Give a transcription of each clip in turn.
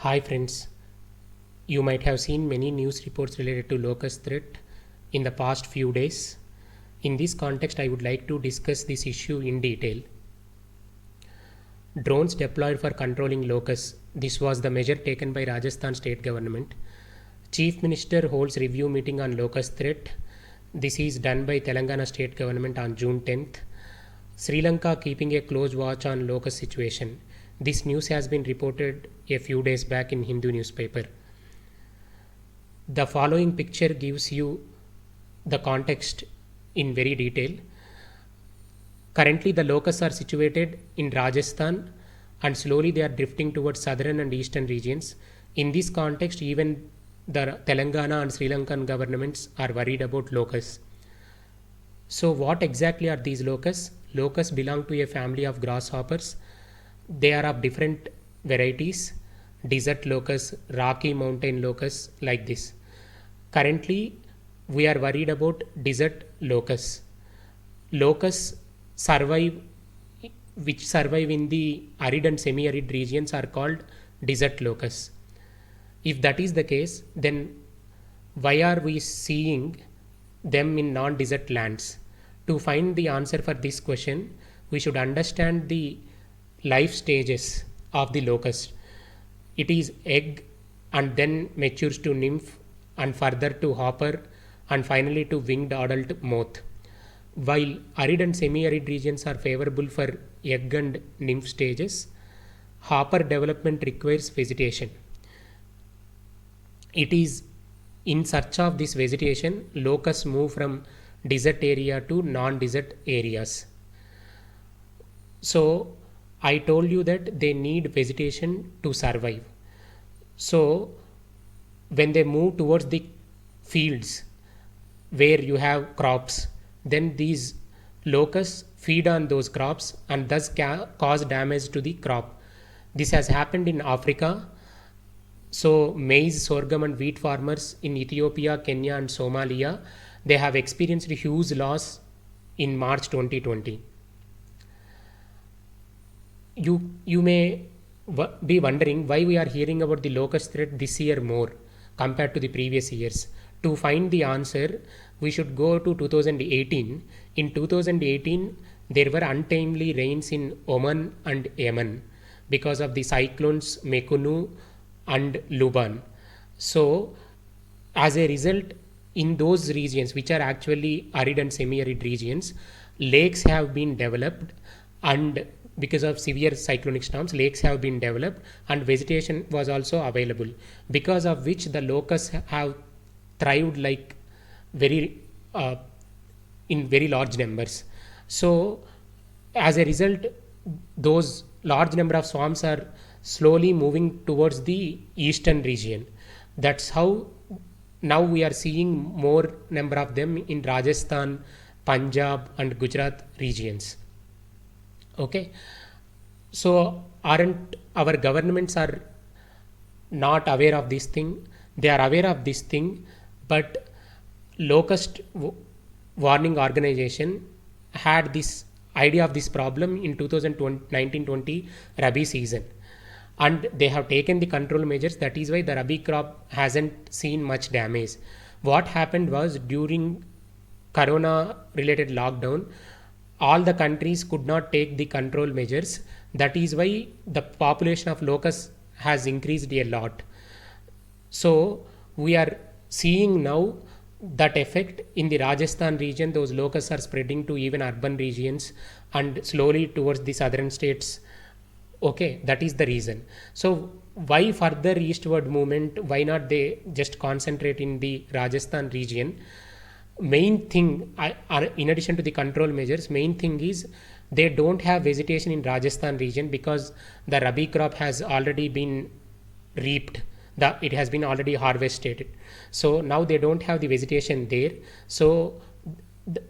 Hi friends, you might have seen many news reports related to locust threat in the past few days. In this context, I would like to discuss this issue in detail. Drones deployed for controlling locusts. This was the measure taken by Rajasthan state government. Chief Minister holds review meeting on locust threat. This is done by Telangana state government on June 10th. Sri Lanka keeping a close watch on locust situation. This news has been reported a few days back in Hindu newspaper. The following picture gives you the context in very detail. Currently, the locusts are situated in Rajasthan and slowly they are drifting towards southern and eastern regions. In this context, even the Telangana and Sri Lankan governments are worried about locusts. So, what exactly are these locusts? Locusts belong to a family of grasshoppers. They are of different varieties: desert locusts, rocky mountain locusts, like this. Currently, we are worried about desert locusts. Locusts survive, which survive in the arid and semi-arid regions, are called desert locusts. If that is the case, then why are we seeing them in non-desert lands? To find the answer for this question, we should understand the life stages of the locust. It is egg and then matures to nymph and further to hopper and finally to winged adult moth. While arid and semi-arid regions are favorable for egg and nymph stages, hopper development requires vegetation. It is in search of this vegetation, locusts move from desert area to non-desert areas. So I told you that they need vegetation to survive. So when they move towards the fields where you have crops, then these locusts feed on those crops and thus cause damage to the crop. This has happened in Africa. So maize, sorghum and wheat farmers in Ethiopia, Kenya and Somalia, they have experienced huge loss in March 2020. You may be wondering why we are hearing about the locust threat this year more compared to the previous years. To find the answer, we should go to 2018. In 2018, there were untimely rains in Oman and Yemen because of the cyclones Mekunu and Luban. So, as a result, in those regions, which are actually arid and semi-arid regions, lakes have been developed, and because of severe cyclonic storms, lakes have been developed and vegetation was also available, because of which the locusts have thrived like very in very large numbers. So as a result, those large number of swarms are slowly moving towards the eastern region. That's how now we are seeing more number of them in Rajasthan, Punjab and Gujarat regions. Okay, so aren't our governments are not aware of this thing? They are aware of this thing, but locust warning organization had this idea of this problem in 2019-20 Rabi season, and they have taken the control measures. That is why the Rabi crop hasn't seen much damage. What happened was, during corona related lockdown, all the countries could not take the control measures. That is why the population of locusts has increased a lot. So we are seeing now that effect in the Rajasthan region. Those locusts are spreading to even urban regions and slowly towards the southern states. Okay, that is the reason. So why further eastward movement? Why not they just concentrate in the Rajasthan region? Main thing, in addition to the control measures, main thing is they don't have vegetation in Rajasthan region because the Rabi crop has already been reaped. It has been already harvested. So now they don't have the vegetation there. So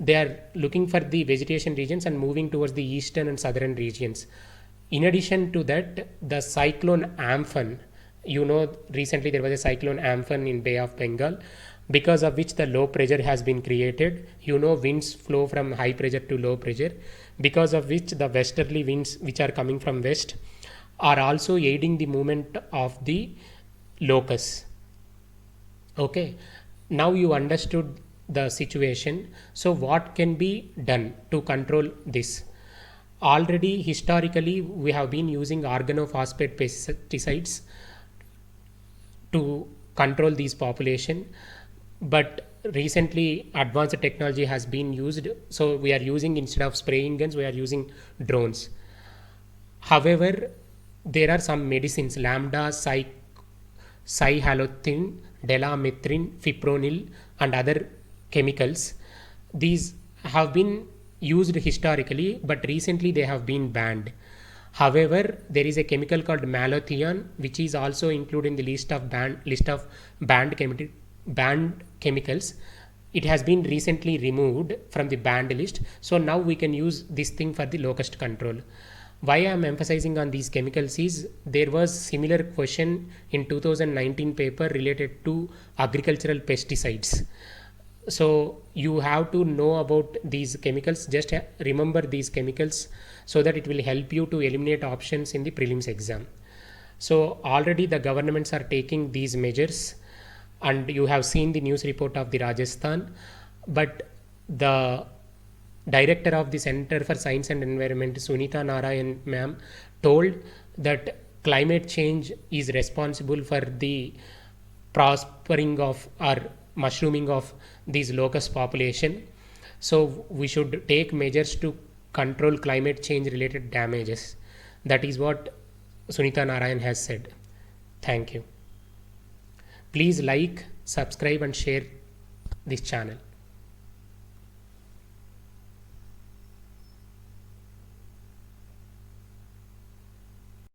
they are looking for the vegetation regions and moving towards the eastern and southern regions. In addition to that, the cyclone Amphan, recently there was a cyclone Amphan in Bay of Bengal, because of which the low pressure has been created. Winds flow from high pressure to low pressure, because of which the westerly winds which are coming from west are also aiding the movement of the locus. Okay, now you understood the situation. So what can be done to control this? Already historically we have been using organophosphate pesticides to control these population, but recently advanced technology has been used, so we are using, instead of spraying guns, we are using drones. However, there are some medicines, lambda cyhalothrin, delamethrin, fipronil, and other chemicals. These have been used historically, but recently they have been banned. However, there is a chemical called malathion, which is also included in the list of banned chemicals. It has been recently removed from the banned list, so now we can use this thing for the locust control. Why I am emphasizing on these chemicals is there was similar question in 2019 paper related to agricultural pesticides. So you have to know about these chemicals. Just remember these chemicals so that it will help you to eliminate options in the prelims exam. So already the governments are taking these measures, and you have seen the news report of the Rajasthan. But the director of the Center for Science and Environment, Sunita Narayan ma'am, told that climate change is responsible for the prospering of or mushrooming of these locust population. So we should take measures to control climate change related damages. That is what Sunita Narayan has said. Thank you. Please like, subscribe and share this channel.